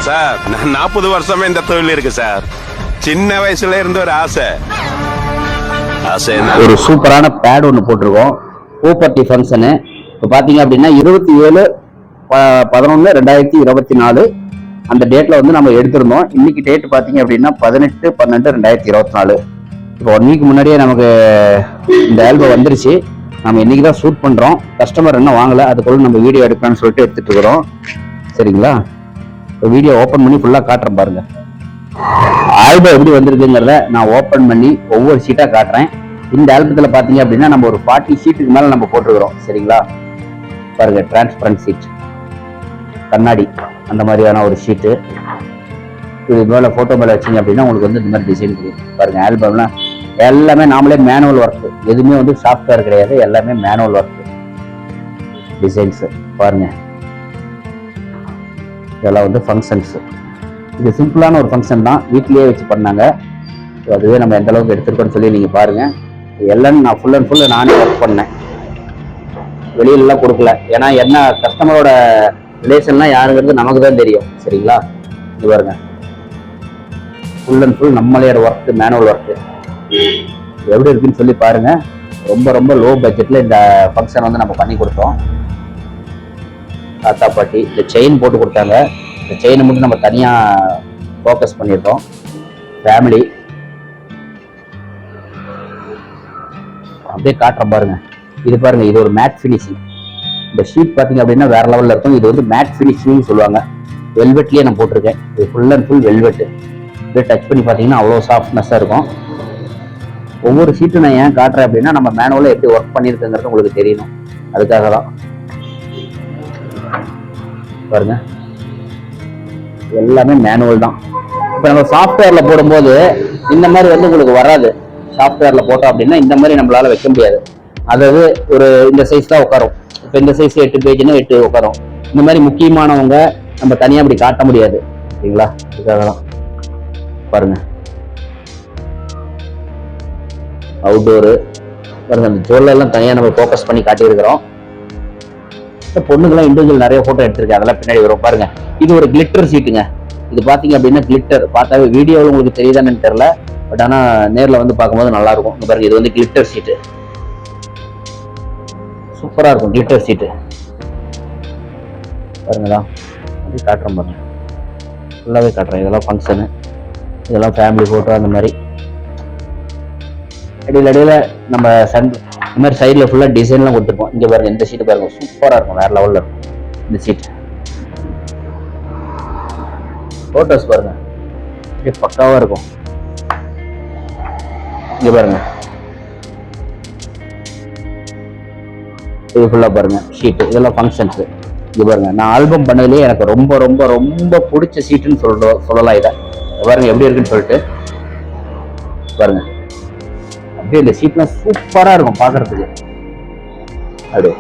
Sir நான் 40 வருஷமா இந்த தொழில் இருக்கு சார். சின்ன வயசுல இருந்து ஒரு ஆசை. ஒரு சூப்பரான பேட் ஒன்று போட்டிருக்கோம். பூப்பட்டி ஃபங்க்ஷனு. இப்போ பார்த்தீங்க அப்படின்னா 27/11/2024 அந்த டேட்ல வந்து நம்ம எடுத்திருந்தோம். இன்னைக்கு டேட் பார்த்தீங்க அப்படின்னா 18/12/2024. இப்போ 1 வீக் முன்னாடியே நமக்கு இந்த ஆல்பம் வந்துருச்சு. நம்ம இன்னைக்கு தான் ஷூட் பண்றோம். கஸ்டமர் என்ன வாங்கல, அதுக்குள்ள நம்ம வீடியோ எடுக்கலாம்னு சொல்லிட்டு எடுத்துட்டு இருக்கிறோம். சரிங்களா? இப்போ வீடியோ ஓப்பன் பண்ணி ஃபுல்லா காட்டுறேன் பாருங்க. ஆல்பம் எப்படி வந்திருக்குங்கிறத நான் ஓப்பன் பண்ணி ஒவ்வொரு ஷீட்டா காட்டுறேன். இந்த ஆல்பத்தில் பார்த்தீங்க அப்படின்னா நம்ம ஒரு 40 ஷீட்டுக்கு மேலே நம்ம போட்டிருக்கிறோம். சரிங்களா? பாருங்க, டிரான்ஸ்பரண்ட் ஷீட், கண்ணாடி அந்த மாதிரியான ஒரு ஷீட்டு. இது மேலே ஃபோட்டோ மேலே வச்சிங்க அப்படின்னா உங்களுக்கு வந்து இந்த மாதிரி டிசைன் தெரியும். பாருங்க, ஆல்பம்லாம் எல்லாமே நாமளே மேனுவல் ஒர்க்கு, எதுவுமே வந்து சாஃப்ட்வேர் கிடையாது, எல்லாமே மேனுவல் ஒர்க்கு டிசைன்ஸ். பாருங்க, இதெல்லாம் வந்து ஃபங்க்ஷன்ஸ். இது சிம்பிளான ஒரு ஃபங்க்ஷன் தான், வீட்லேயே வச்சு பண்ணாங்க. அதுவே நம்ம எந்த அளவுக்கு எடுத்துருக்கோன்னு சொல்லி நீங்கள் பாருங்கள். எல்லாம் நான் ஃபுல் அண்ட் ஃபுல் நானே ஒர்க் பண்ணேன், வெளியிலலாம் கொடுக்கல. ஏன்னா என்ன கஸ்டமரோட ரிலேஷன்லாம் யாருங்கிறது நமக்கு தான் தெரியும். சரிங்களா? இது பாருங்க, ஃபுல் அண்ட் ஃபுல் நம்மளே ஒர்க்கு, மேனுவல் ஒர்க்கு. எப்படி இருக்குன்னு சொல்லி பாருங்க. ரொம்ப ரொம்ப லோ பட்ஜெட்ல இந்த ஃபங்க்ஷன் வந்து நம்ம பண்ணி கொடுத்தோம். தாத்தா பாட்டி இந்த செயின் போட்டு கொடுத்தாங்க. இந்த செயினை மட்டும் நம்ம தனியா ஃபோக்கஸ் பண்ணியிருக்கோம். ஃபேமிலி அப்படியே காட்டுறோம் பாருங்க. இது பாருங்க, இது ஒரு மேட் ஃபினிஷிங். இந்த ஷீட் பார்த்தீங்க அப்படின்னா வேற லெவலில் இருக்கும். இது வந்து மேட் ஃபினிஷிங்னு சொல்லுவாங்க. வெல்வெட்லேயே நான் போட்டிருக்கேன். இது ஃபுல் அண்ட் ஃபுல் வெல்வெட்டு. அப்படியே டச் பண்ணி பார்த்தீங்கன்னா அவ்வளோ சாஃப்ட்னஸாக இருக்கும். ஒவ்வொரு ஷீட்டும் நான் ஏன் காட்டுறேன் அப்படின்னா நம்ம மேனுவலாக எப்படி ஒர்க் பண்ணியிருக்குங்கிறது உங்களுக்கு தெரியணும். அதுக்காக தான். பாருங்க, எல்லாமே மேனுவல் தான். இப்போ நம்ம சாஃப்ட்வேரில் போடும்போது இந்த மாதிரி வந்து உங்களுக்கு வராது. சாஃப்ட்வேரில் போட்டோம் அப்படின்னா இந்த மாதிரி நம்மளால வைக்க முடியாது. அதாவது ஒரு இந்த சைஸ் தான் உட்காரும். இப்போ இந்த சைஸ் 8 பேஜ்னா 8 உட்காரும். இந்த மாதிரி முக்கியமானவங்க நம்ம தனியாக அப்படி காட்ட முடியாது. சரிங்களா? அதுக்காக தான். பாருங்க, அவுட்டோரு பாருங்க, அந்த ஜுவல்லாம் தனியாக நம்ம ஃபோக்கஸ் பண்ணி காட்டியிருக்கிறோம். பொண்ணுங்கெல்லாம் இண்டிவிஜுவல் நிறைய ஃபோட்டோ எடுத்திருக்கேன், அதெல்லாம் பின்னாடி வரும். பாருங்க, இது ஒரு கிளிட்டர் சீட்டுங்க. இது பார்த்தீங்க அப்படின்னா கிளிட்டர் பார்த்தாவே வீடியோவில் உங்களுக்கு தெரியுதான்னு தெரியல, பட் ஆனால் நேரில் வந்து பார்க்கும்போது நல்லா இருக்கும். இங்க பாருங்க, இது வந்து கிளிட்டர் சீட்டு. சூப்பராக இருக்கும் கிளிட்டர் சீட்டு. பாருங்களா, அப்படி காட்டுறேன் பாருங்க, ஃபுல்லாகவே காட்டுறேன். இதெல்லாம் ஃபங்க்ஷனு, இதெல்லாம் ஃபேமிலி ஃபோட்டோ. அந்த மாதிரி இடையில நம்ம இந்த மாதிரி சைடில் ஃபுல்லாக டிசைன்லாம் கொடுத்துருப்போம். இங்கே பாருங்க, இந்த சீட்டு பாருங்க, சூப்பராக இருக்கும், வேற லெவலில் இருக்கும் இந்த சீட். ஃபோட்டோஸ் பாருங்க, அப்படியே பக்காவாக இருக்கும். இங்கே பாருங்க, இது ஃபுல்லாக பாருங்க ஷீட்டு. இதெல்லாம் ஃபங்க்ஷன்ஸு. இங்கே பாருங்க, நான் ஆல்பம் பண்ணதுலேயே எனக்கு ரொம்ப ரொம்ப ரொம்ப பிடிச்ச சீட்டுன்னு சொல்லலாம். இதை பாருங்க எப்படி இருக்குன்னு சொல்லிட்டு பாருங்க. அப்படியே இந்த ஷீட்லாம் சூப்பராக இருக்கும் பார்க்கறதுக்கு. அப்படியே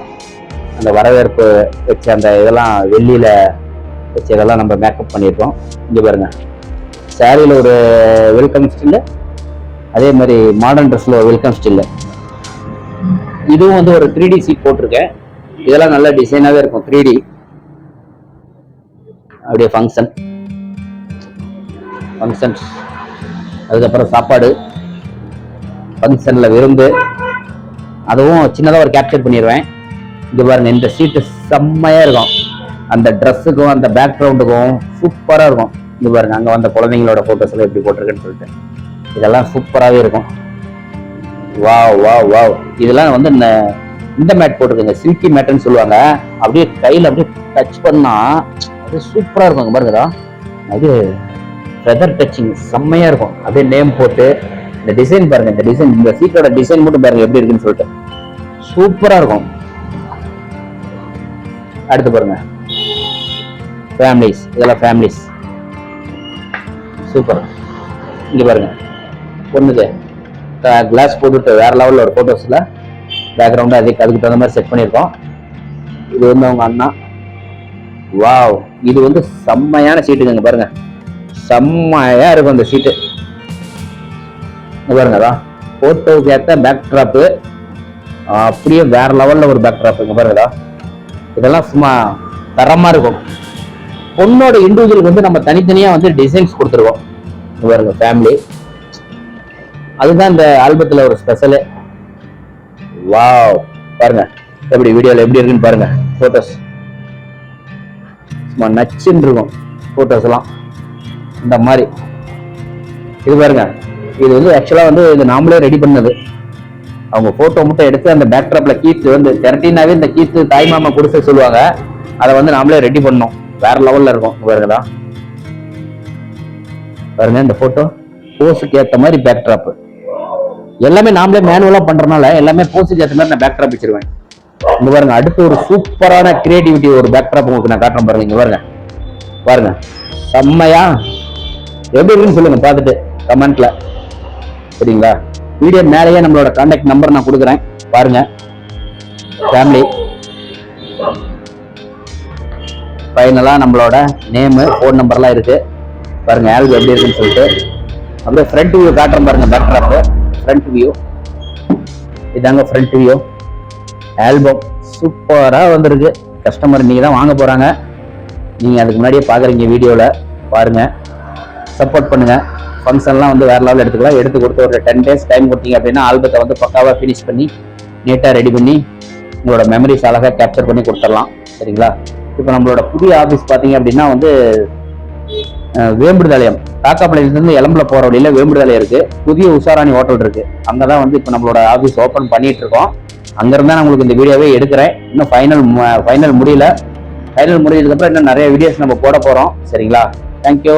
அந்த வரவேற்பு வச்சு அந்த இதெல்லாம் வெள்ளியில் வச்சு இதெல்லாம் நம்ம மேக்கப் பண்ணியிருக்கோம். இங்கே பாருங்க, சாரியில் ஒரு வெல்கம் ஸ்டில்லு, அதே மாதிரி மாடர்ன் ட்ரெஸ்ஸில் ஒரு வெல்கம் ஸ்டில்லு. இதுவும் வந்து ஒரு 3D சீட் போட்டிருக்கேன். இதெல்லாம் நல்ல டிசைனாகவே இருக்கும், 3D. அப்படியே ஃபங்க்ஷன்ஸ், அதுக்கப்புறம் சாப்பாடு, ஃபங்க்ஷனில் விருந்து, அதுவும் சின்னதாக ஒரு கேப்சர் பண்ணிடுவேன். இங்கே பாருங்க, இந்த சீட்டு செம்மையாக இருக்கும். அந்த ட்ரெஸ்ஸுக்கும் அந்த பேக்ரவுண்டுக்கும் சூப்பராக இருக்கும். இங்கே பாருங்க, அங்கே வந்த குழந்தைங்களோட ஃபோட்டோஸ் எல்லாம் எப்படி போட்டிருக்குன்னு சொல்லிட்டு இதெல்லாம் சூப்பராகவே இருக்கும். Wow wow wow. இதெல்லாம் வந்து இந்த மேட் போட்டிருக்குங்க, சில்கி மேட்டுன்னு சொல்லுவாங்க. அப்படியே கையில் அப்படியே டச் பண்ணா அப்படியே சூப்பராக இருக்கும். பாருங்கடா, அது ஃபெதர் டச்சிங் செம்மையாக இருக்கும். அப்படியே நேம் போட்டு இந்த டிசைன் பாருங்க, இந்த டிசைன், இந்த சீட்டோட டிசைன் மட்டும் பாருங்க எப்படி இருக்குன்னு சொல்லிட்டு சூப்பரா இருக்கும். அடுத்து பாருங்க, ஃபேமிலிஸ். இதெல்லாம் ஃபேமிலிஸ், சூப்பர். இங்க பாருங்க, பொண்ணுக்கு கிளாஸ் போட்டுட்டு வேற லெவலில் ஒரு ஃபோட்டோஸில் பேக்ரவுண்டு அதுக்கு தகுந்த மாதிரி செட் பண்ணியிருக்கோம். இது வந்து அவங்க அண்ணா. வாவ், இது வந்து செம்மையான சீட்டுங்க. பாருங்க, செம்மையா இருக்கும் இந்த சீட்டு. பாருங்க, அதான் போட்டோவுக்கு ஏற்ற பேக் ட்ராப்பு, அப்படியே வேற லெவலில் ஒரு பேக் ட்ராப். இங்கே பாருங்கடா, இதெல்லாம் சும்மா தரமாக இருக்கும். பொண்ணோட இண்டிவிஜுவலுக்கு வந்து நம்ம தனித்தனியா வந்து டிசைன்ஸ் கொடுத்துருவோம். பாருங்க ஃபேமிலி, அதுதான் இந்த ஆல்பத்துல ஒரு ஸ்பெஷலு. வாவ், பாருங்க எப்படி வீடியோல எப்படி இருக்குன்னு பாருங்க. போட்டோஸ் சும்மா நச்சுன்னு இருக்கும் போட்டோஸ் எல்லாம் இந்த மாதிரி. இது பாருங்க, இது வந்து ஆக்சுவலா வந்து இது நாமளே ரெடி பண்ணது. அவங்க போட்டோ மட்டும் எடுத்து அந்த பேக்ட்ராப்ல கீத்து வந்து திரட்டினாவே இந்த கீத்து தாய் மாமா குடிசை சொல்லுவாங்க, அதை வந்து நாமளே ரெடி பண்ணோம். வேற லெவல்ல இருக்கும். பாருங்கடா, பாருங்க இந்த போட்டோ போஸுக்கு ஏத்த மாதிரி பேக்ட்ராப் எல்லாமே நாமளே மேனுவலா பண்றதுனால எல்லாமே போஸுக்கு ஏத்த மாதிரி நான் பேக்ட்ராப் வச்சிருவேன். இங்க பாருங்க, அடுத்து ஒரு சூப்பரான கிரியேட்டிவிட்டி ஒரு பேக்ட்ராப் உங்களுக்கு நான் காட்டுறேன் பாருங்க. இங்க பாருங்க, பாருங்க செம்மையா எப்படி இருக்குன்னு சொல்லுங்க பார்த்துட்டு கமெண்ட்ல. சரிங்களா? வீடியோ மேலேயே நம்மளோட கான்டாக்ட் நம்பர் நான் கொடுக்குறேன் பாருங்க. ஃபேமிலி ஃபைனலா நம்மளோட நேமு ஃபோன் நம்பர்லாம் இருக்கு பாருங்க. ஆல்பம் எப்படி இருக்குன்னு சொல்லிட்டு அப்படியே ஃப்ரண்ட் வியூ காட்டுறேன் பாருங்க. பேக்ட்ராப் ஃப்ரண்ட் வியூ இதாங்க ஃப்ரண்ட் வியூ. ஆல்பம் சூப்பரா வந்திருக்கு. கஸ்டமர் நீங்க தான் வாங்க போறாங்க. நீங்க அதுக்கு முன்னாடியே பாக்குறீங்க வீடியோல பாருங்க. சப்போர்ட் பண்ணுங்க. ஃபங்க்ஷன்லாம் வந்து வேற லெவலில் எடுத்துக்கலாம். எடுத்து கொடுத்து ஒரு 10 days டைம் கொடுத்தீங்க அப்படின்னா ஆல்பத்தை வந்து பக்காவாக ஃபினிஷ் பண்ணி நீட்டாக ரெடி பண்ணி உங்களோட மெமரிஸ் அழகாக கேப்சர் பண்ணி கொடுத்துடலாம். சரிங்களா? இப்போ நம்மளோட புதிய ஆஃபீஸ் பார்த்தீங்க அப்படின்னா வந்து வேம்புடுதாலயம், காக்காப்பாளையத்துலேருந்து எலம்புல போகிற வழியில் வேம்புடுதாலயம் இருக்குது. புதிய உஷாராணி ஹோட்டல் இருக்குது. அங்கே தான் வந்து இப்போ நம்மளோட ஆஃபீஸ் ஓப்பன் பண்ணிட்டு இருக்கோம். அங்கேருந்து தான் நான் உங்களுக்கு இந்த வீடியோவே எடுக்கிறேன். இன்னும் ஃபைனல் முடியல. ஃபைனல் முடிஞ்சதுக்கப்புறம் இன்னும் நிறைய வீடியோஸ் நம்ம போட போகிறோம். சரிங்களா? தேங்க்யூ.